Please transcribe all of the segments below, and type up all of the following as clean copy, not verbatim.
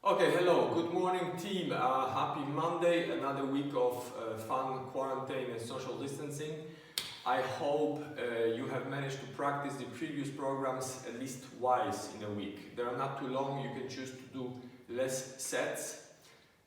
Okay, hello, good morning team. Happy Monday, another week of fun quarantine and social distancing. I hope you have managed to practice the previous programs at least twice in a week. They are not too long, you can choose to do less sets,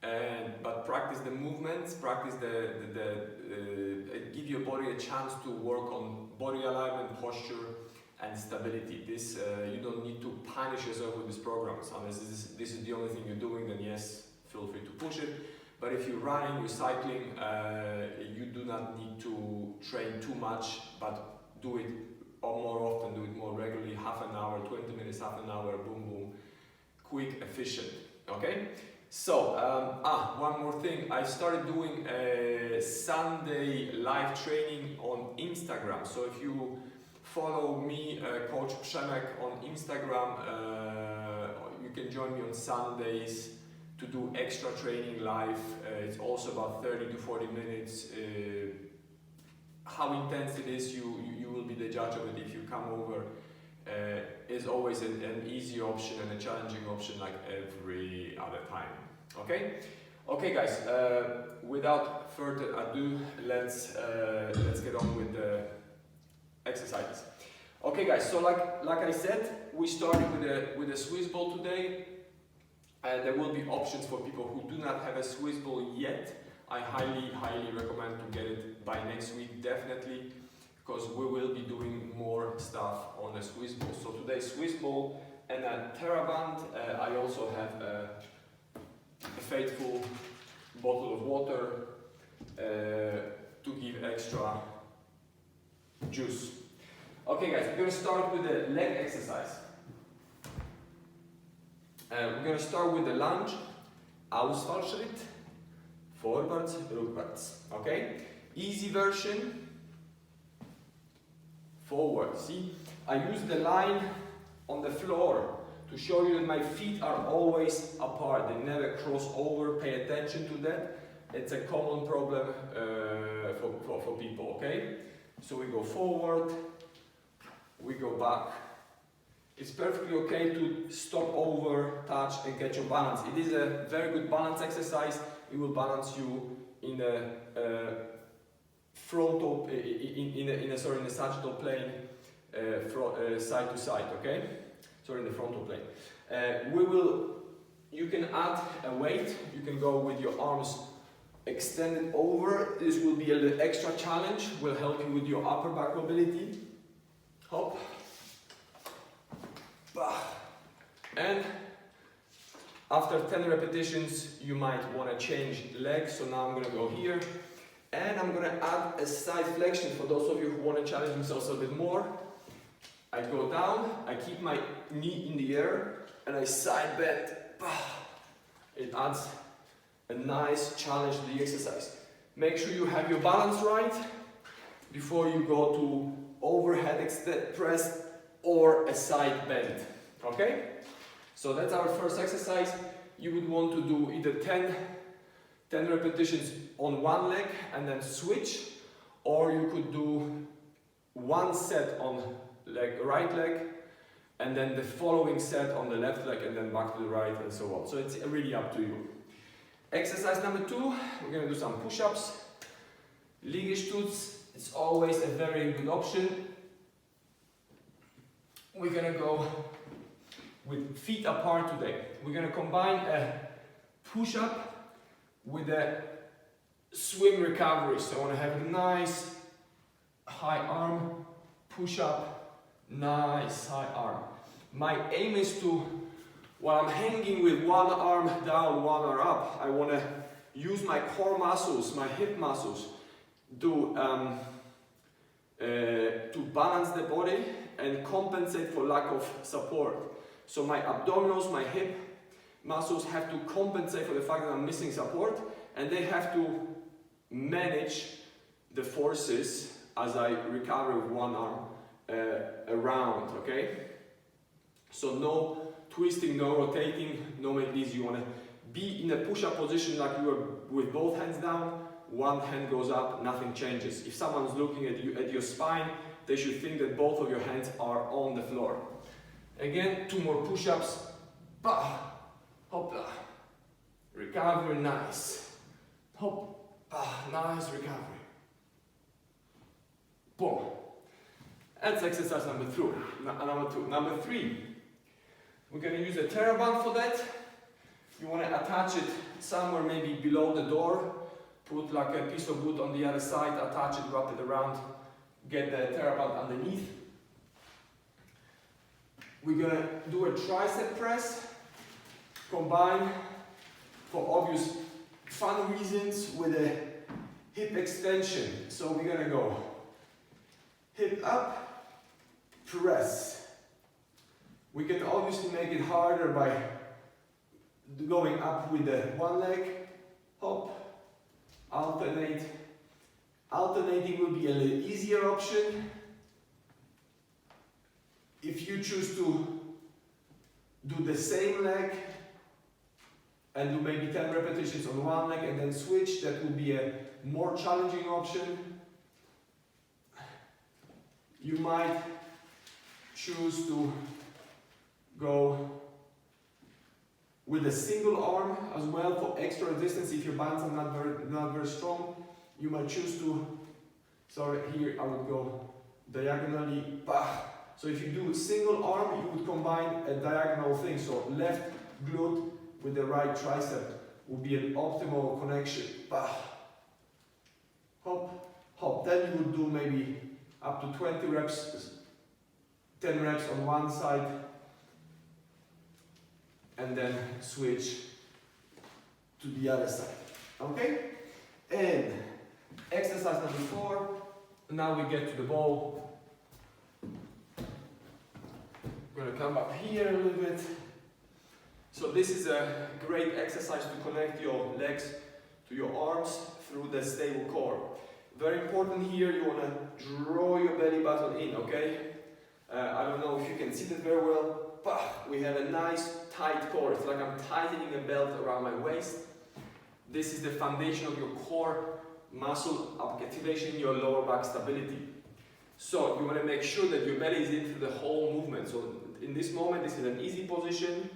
but practice the movements, give your body a chance to work on body alignment, posture and stability. This you don't need to punish yourself with these programs. Unless this is the only thing you're doing, then yes, feel free to push it. But if you're running, you're cycling, you do not need to train too much, but do it more often, do it more regularly, half an hour, 20 minutes, half an hour, boom, boom, quick, efficient, okay? So, one more thing, I started doing a Sunday live training on Instagram. So if you follow me, Coach Przemek on Instagram, you can join me on Sundays to do extra training live. It's also about 30 to 40 minutes. How intense it is, you will be the judge of it if you come over. Is always an easy option and a challenging option like every other time. Okay? Okay guys, without further ado, let's get on with the exercises. Okay guys, so like I said, we started with a Swiss ball today. There will be options for people who do not have a Swiss ball yet. I highly recommend to get it by next week, definitely, because we will be doing more stuff on a Swiss ball. So today Swiss ball and a Theraband. I also have a faithful bottle of water to give extra juice. Okay guys, we're going to start with the leg exercise. We're going to start with the lunge, Ausfallschritt, forwards, rückwärts. Okay, easy version, forward. See, I use the line on the floor to show you that my feet are always apart. They never cross over. Pay attention to that. It's a common problem for people. Okay, so we go forward, we go back. It's perfectly okay to stop over, touch and get your balance. It is a very good balance exercise. It will balance you in a frontal, in a sagittal plane, side to side. Okay, sorry, in the frontal plane. You can add a weight. You can go with your arms extended over. This will be a little extra challenge. Will help you with your upper back mobility. Hop. And after 10 repetitions, you might want to change legs. So now I'm going to go here and I'm going to add a side flexion for those of you who want to challenge themselves a bit more. I go down, I keep my knee in the air and I side bend. It adds a nice challenge to the exercise. Make sure you have your balance right before you go to overhead extend press or a side bend. Okay? So that's our first exercise. You would want to do either 10 repetitions on one leg and then switch, or you could do one set on right leg and then the following set on the left leg and then back to the right and so on. So it's really up to you. Exercise number 2, we're going to do some push-ups. Liegestütz, it's always a very good option. We're going to go with feet apart today. We're going to combine a push-up with a swim recovery. So I want to have a nice high arm, push-up, nice high arm. My aim is to, while I'm hanging with one arm down, one arm up, I want to use my core muscles, my hip muscles, to balance the body and compensate for lack of support. So my abdominals, my hip muscles have to compensate for the fact that I'm missing support, and they have to manage the forces as I recover with one arm around, okay? So no twisting, no rotating, no make this. You want to be in a push-up position like you are with both hands down, one hand goes up, nothing changes. If someone's looking at you, at your spine, they should think that both of your hands are on the floor. Again, 2 more push-ups. Hopla. recovery, nice. Hop, nice recovery. Boom. That's exercise number two. Number three, we're going to use a Theraband for that. You want to attach it somewhere maybe below the door. Put like a piece of wood on the other side, attach it, wrap it around, get the Theraband underneath. We're going to do a tricep press, combine for obvious fun reasons with a hip extension. So we're going to go hip up, press. We can obviously make it harder by going up with the one leg, hop, alternate. Alternating will be a little easier option. If you choose to do the same leg and do maybe 10 repetitions on one leg and then switch, that will be a more challenging option. You might choose to go with a single arm as well for extra resistance. If your bands are not very strong, you might choose to, sorry, here I would go diagonally, So if you do single arm, you would combine a diagonal thing. So left glute with the right tricep would be an optimal connection. Hop, hop. Then you would do maybe up to 20 reps, 10 reps on one side, and then switch to the other side. Okay? And exercise number 4. Now we get to the ball. We're going to come up here a little bit. So this is a great exercise to connect your legs to your arms through the stable core. Very important here, you want to draw your belly button in, okay? I don't know if you can see that very well. We have a nice tight core. It's like I'm tightening a belt around my waist. This is the foundation of your core muscle activation, your lower back stability. So you want to make sure that your belly is in through the whole movement. So in this moment, this is an easy position.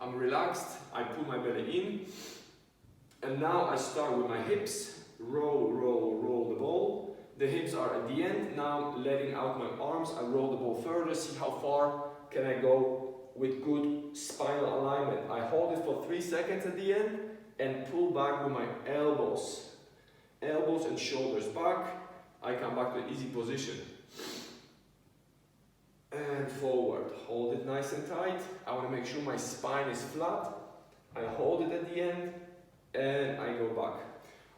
I'm relaxed, I pull my belly in. And now I start with my hips. Roll, roll, roll the ball. The hips are at the end. Now letting out my arms, I roll the ball further. See how far can I go with good spinal alignment. I hold it for 3 seconds at the end and pull back with my elbows. Elbows and shoulders back. I come back to an easy position. And forward. Hold it nice and tight. I want to make sure my spine is flat. I hold it at the end and I go back.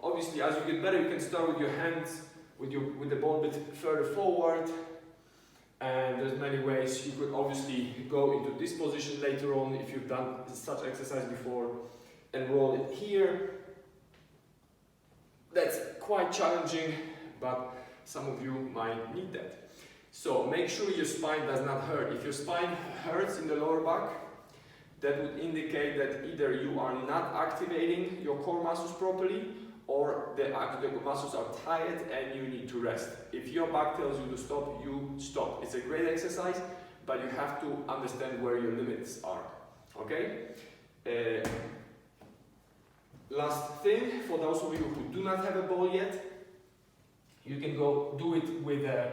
Obviously, as you get better, you can start with your hands, with the ball a bit further forward. And there's many ways. You could obviously go into this position later on if you've done such exercise before and roll it here. That's quite challenging, but some of you might need that. So make sure your spine does not hurt. If your spine hurts in the lower back, that would indicate that either you are not activating your core muscles properly or the muscles are tired and you need to rest. If your back tells you to stop, you stop. It's a great exercise, but you have to understand where your limits are. Okay? Last thing, for those of you who do not have a ball yet, you can go do it with a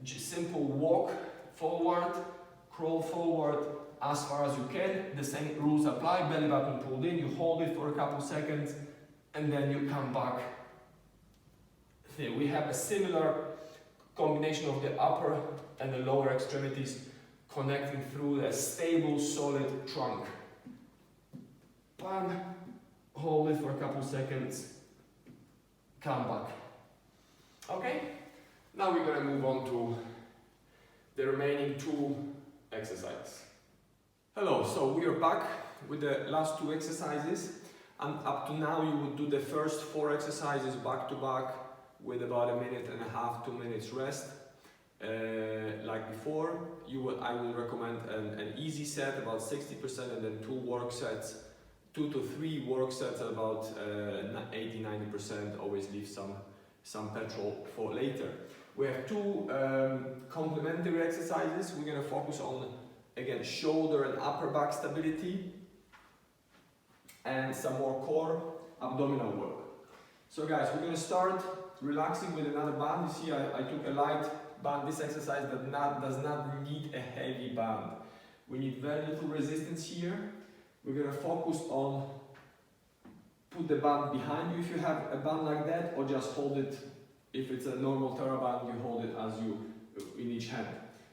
simple walk forward, crawl forward as far as you can. The same rules apply. Belly button pulled in, you hold it for a couple seconds, and then you come back. Here we have a similar combination of the upper and the lower extremities connecting through a stable, solid trunk. Bam, hold it for a couple seconds, come back. Okay, now we're going to move on to the remaining 2 exercises. Hello, so we are back with the last 2 exercises, and up to now you would do the first 4 exercises back to back with about 1.5 minutes, 2 minutes rest. Like before, I will recommend an easy set, about 60%, and then 2 work sets. 2 to 3 work sets at about 80-90%. Always leave some petrol for later. We have 2 complementary exercises. We're going to focus on, again, shoulder and upper back stability. and some more core abdominal work. So guys, we're going to start relaxing with another band. You see I took a light band. This exercise does not need a heavy band. We need very little resistance here. We're going to focus on put the band behind you if you have a band like that, or just hold it. If it's a normal Theraband, you hold it as you in each hand.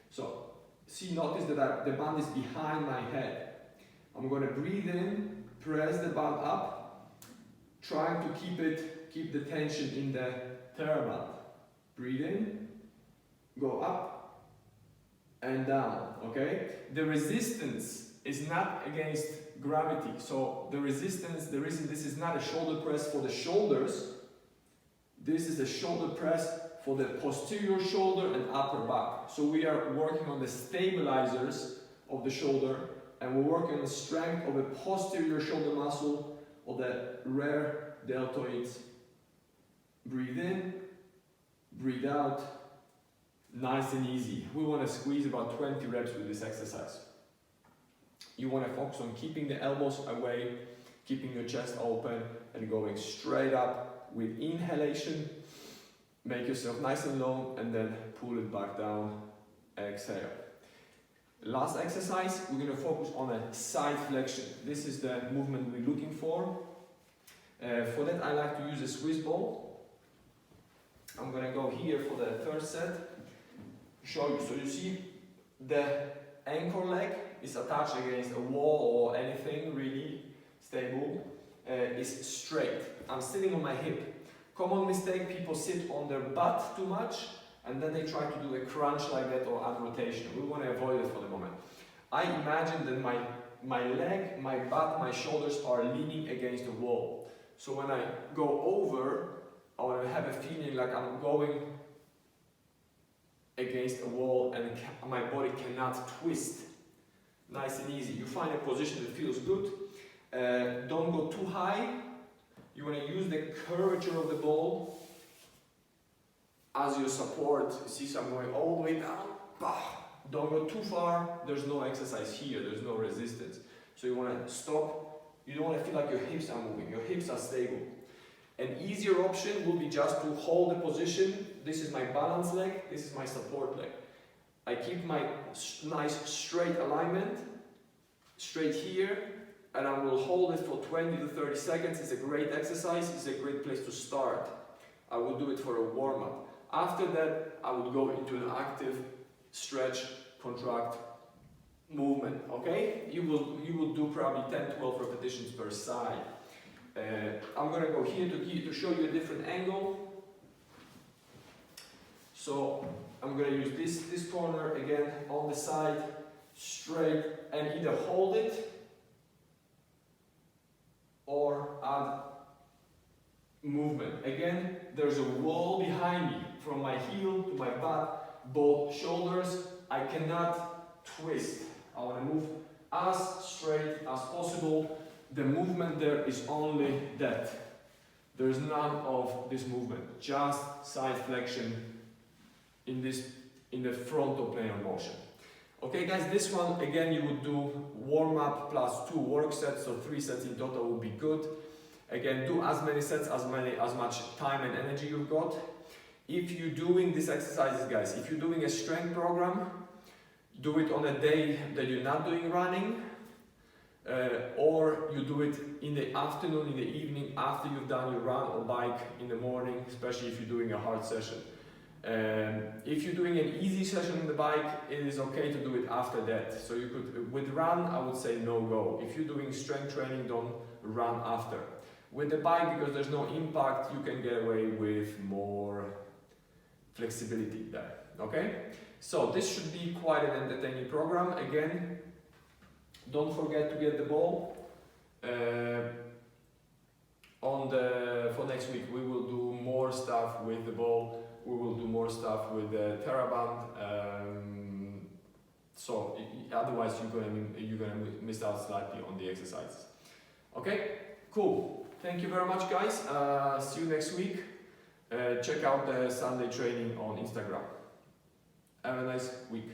So see, notice that the band is behind my head. I'm going to breathe in, press the band up, trying to keep the tension in the Theraband. Breathe in, go up and down, okay? The resistance is not against gravity. So the reason this is not a shoulder press for the shoulders, this is a shoulder press for the posterior shoulder and upper back. So we are working on the stabilizers of the shoulder, and we're working on the strength of the posterior shoulder muscle or the rear deltoids. Breathe in, breathe out, nice and easy. We want to squeeze about 20 reps with this exercise. You want to focus on keeping the elbows away, keeping your chest open, and going straight up with inhalation. Make yourself nice and long, and then pull it back down. Exhale. Last exercise, we're going to focus on a side flexion. This is the movement we're looking for. For that, I like to use a Swiss ball. I'm going to go here for the third set. Show you. So you see the ankle leg is attached against a wall or anything really stable. Is straight. I'm sitting on my hip. Common mistake, people sit on their butt too much and then they try to do a crunch like that or add rotation. We want to avoid it for the moment. I imagine that my leg, my butt, my shoulders are leaning against the wall. So when I go over, I want to have a feeling like I'm going against a wall and my body cannot twist. Nice and easy. You find a position that feels good. Don't go too high. You want to use the curvature of the ball as your support. You see, so I'm going all the way down. Bah. Don't go too far. There's no exercise here. There's no resistance. So you want to stop. You don't want to feel like your hips are moving. Your hips are stable. An easier option will be just to hold the position. This is my balance leg. This is my support leg. I keep my nice straight alignment, straight here, and I will hold it for 20 to 30 seconds. It's a great exercise. It's a great place to start. I will do it for a warm-up. After that, I would go into an active stretch, contract movement, okay? You will do probably 10, 12 repetitions per side. I'm going to go here to show you a different angle. So I'm going to use this corner again on the side, straight, and either hold it or add movement. Again, there's a wall behind me from my heel to my butt, both shoulders. I cannot twist. I want to move as straight as possible. The movement there is only that. There's none of this movement, just side flexion in the frontal plane of motion. Okay guys, this one again you would do warm up plus 2 work sets, so 3 sets in total would be good. Again, do as many sets as much time and energy you've got. If you're doing these exercises, guys, if you're doing a strength program, do it on a day that you're not doing running, or you do it in the afternoon, in the evening, after you've done your run or bike in the morning, especially if you're doing a hard session. If you're doing an easy session on the bike, it is okay to do it after that. So you could, with run, I would say no go. If you're doing strength training, don't run after. With the bike, because there's no impact, you can get away with more flexibility there, okay? So this should be quite an entertaining program. Again, don't forget to get the ball. For next week, we will do more stuff with the ball. We will do more stuff with the Theraband. So otherwise, you're gonna miss out slightly on the exercises. Okay, cool. Thank you very much, guys. See you next week. Check out the Sunday training on Instagram. Have a nice week.